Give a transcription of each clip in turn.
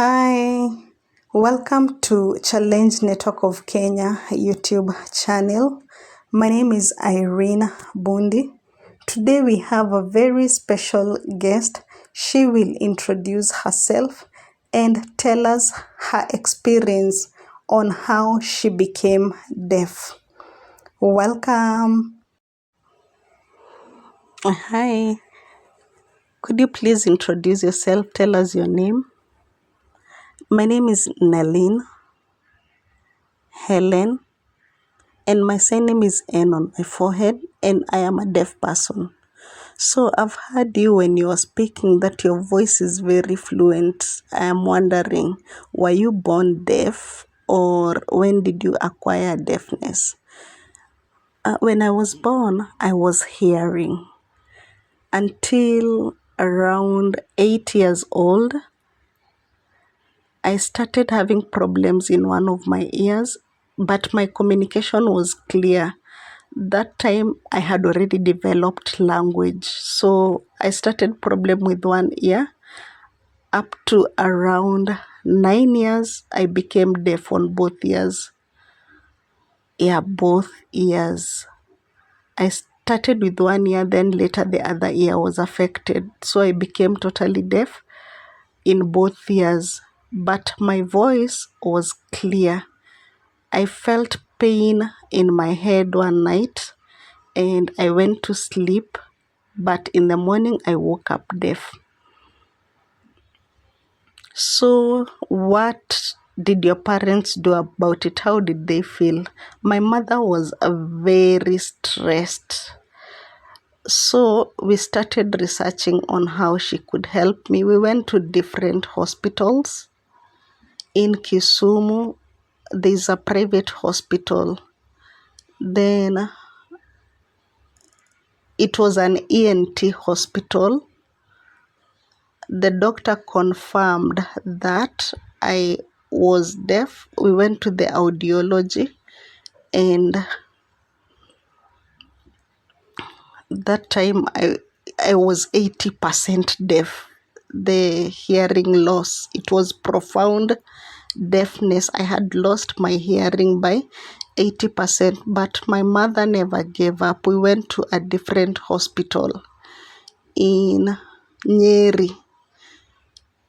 Hi, welcome to Challenge Network of Kenya YouTube channel. My name is Irene Bundi. Today we have a very special guest. She will introduce herself and tell us her experience on how she became deaf. Welcome. Hi, could you please introduce yourself? Tell us your name. My name is Nadine Hellen, and my surname is N on my forehead, and I am a deaf person. So I've heard you when you are speaking that your voice is very fluent. I am wondering, were you born deaf or when did you acquire deafness? When I was born, I was hearing. Until around 8 years old, I started having problems in one of my ears, but my communication was clear. That time I had already developed language. So I started problem with one ear. Up to around 9 years, I became deaf on both ears. Yeah, both ears. I started with one ear, then later the other ear was affected. So I became totally deaf in both ears. But my voice was clear. I felt pain in my head one night and I went to sleep, but in the morning I woke up deaf. So what did your parents do about it? How did they feel? My mother was very stressed. So we started researching on how she could help me. We went to different hospitals. In Kisumu, there's a private hospital. Then it was an ENT hospital. The doctor confirmed that I was deaf. We went to the audiology, and that time I was 80% deaf. The hearing loss, it was profound deafness. I had lost my hearing by 80%, but my mother never gave up. We went to a different hospital in Nyeri.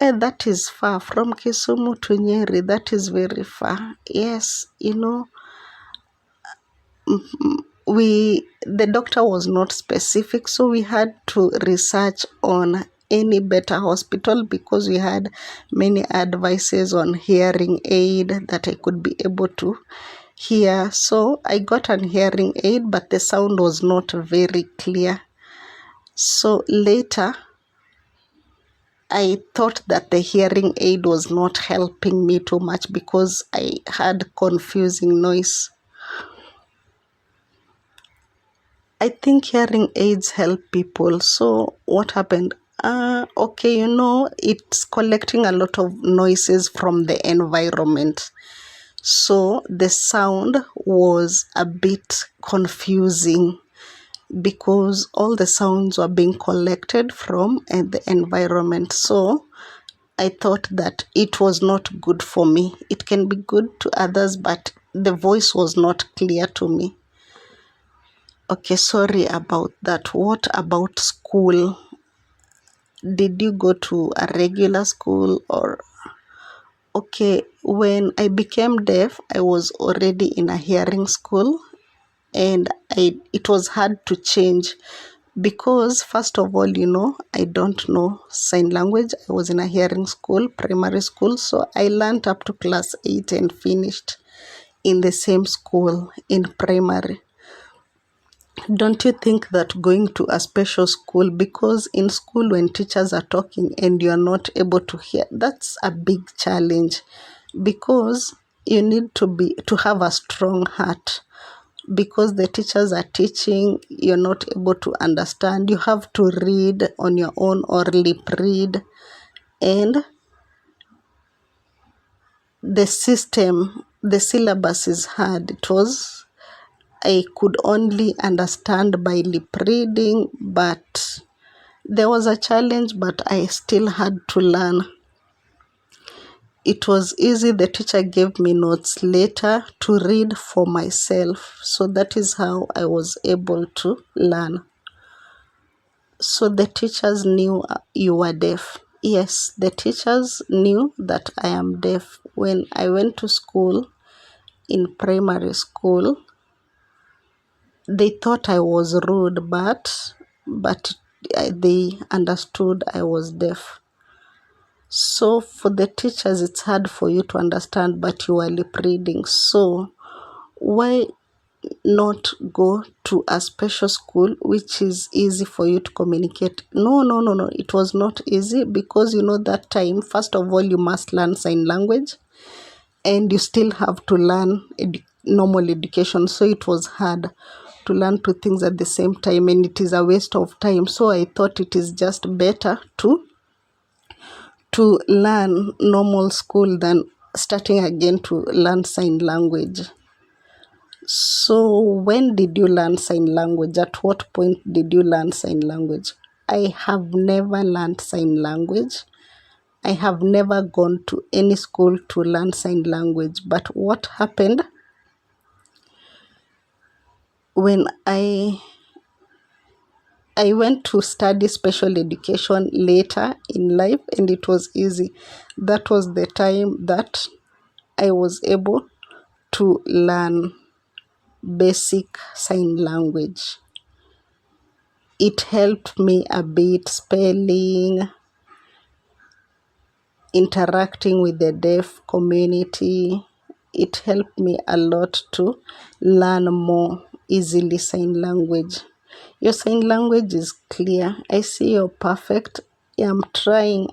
And that is far from Kisumu to Nyeri. That is very far. Yes, the doctor was not specific, so we had to research on any better hospital because we had many advices on hearing aid that I could be able to hear. So I got an hearing aid, but the sound was not very clear. So later, I thought that the hearing aid was not helping me too much because I had confusing noise. I think hearing aids help people. So what happened? Okay, it's collecting a lot of noises from the environment. So the sound was a bit confusing because all the sounds were being collected from the environment. So I thought that it was not good for me. It can be good to others, but the voice was not clear to me. Okay, sorry about that. What about school? Did you go to a regular school or? Okay, when I became deaf, I was already in a hearing school, and it was hard to change because first of all, I don't know sign language. I was in a hearing school, primary school, so I learned up to class 8 and finished in the same school in primary. Don't you think that going to a special school, because in school when teachers are talking and you're not able to hear, that's a big challenge because you need to have a strong heart because the teachers are teaching, you're not able to understand. You have to read on your own or lip read, and the syllabus is hard. I could only understand by lip reading, but there was a challenge, but I still had to learn. It was easy. The teacher gave me notes later to read for myself. So that is how I was able to learn. So the teachers knew you were deaf. Yes, the teachers knew that I am deaf. When I went to school, in primary school, they thought I was rude, but they understood I was deaf. So for the teachers, it's hard for you to understand, but you are lip reading. So why not go to a special school which is easy for you to communicate? No, no, no, no. It was not easy because that time, first of all, you must learn sign language and you still have to learn normal education. So it was hard to learn two things at the same time, and it is a waste of time. So I thought it is just better to learn normal school than starting again to learn sign language. So when did you learn sign language? At what point did you learn sign language? I have never learned sign language. I have never gone to any school to learn sign language. But what happened when I went to study special education later in life, and it was easy. That was the time that I was able to learn basic sign language. It helped me a bit, spelling, interacting with the deaf community. It helped me a lot to learn more easily sign language. Your sign language is clear. I see you're perfect. Yeah, I'm trying.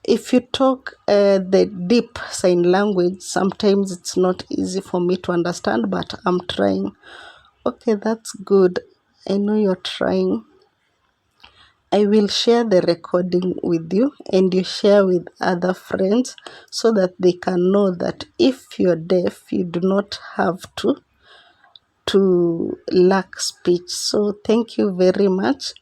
If you talk the deep sign language, sometimes it's not easy for me to understand, but I'm trying. Okay, that's good. I know you're trying. I will share the recording with you and you share with other friends so that they can know that if you're deaf, you do not have to lack speech. So thank you very much.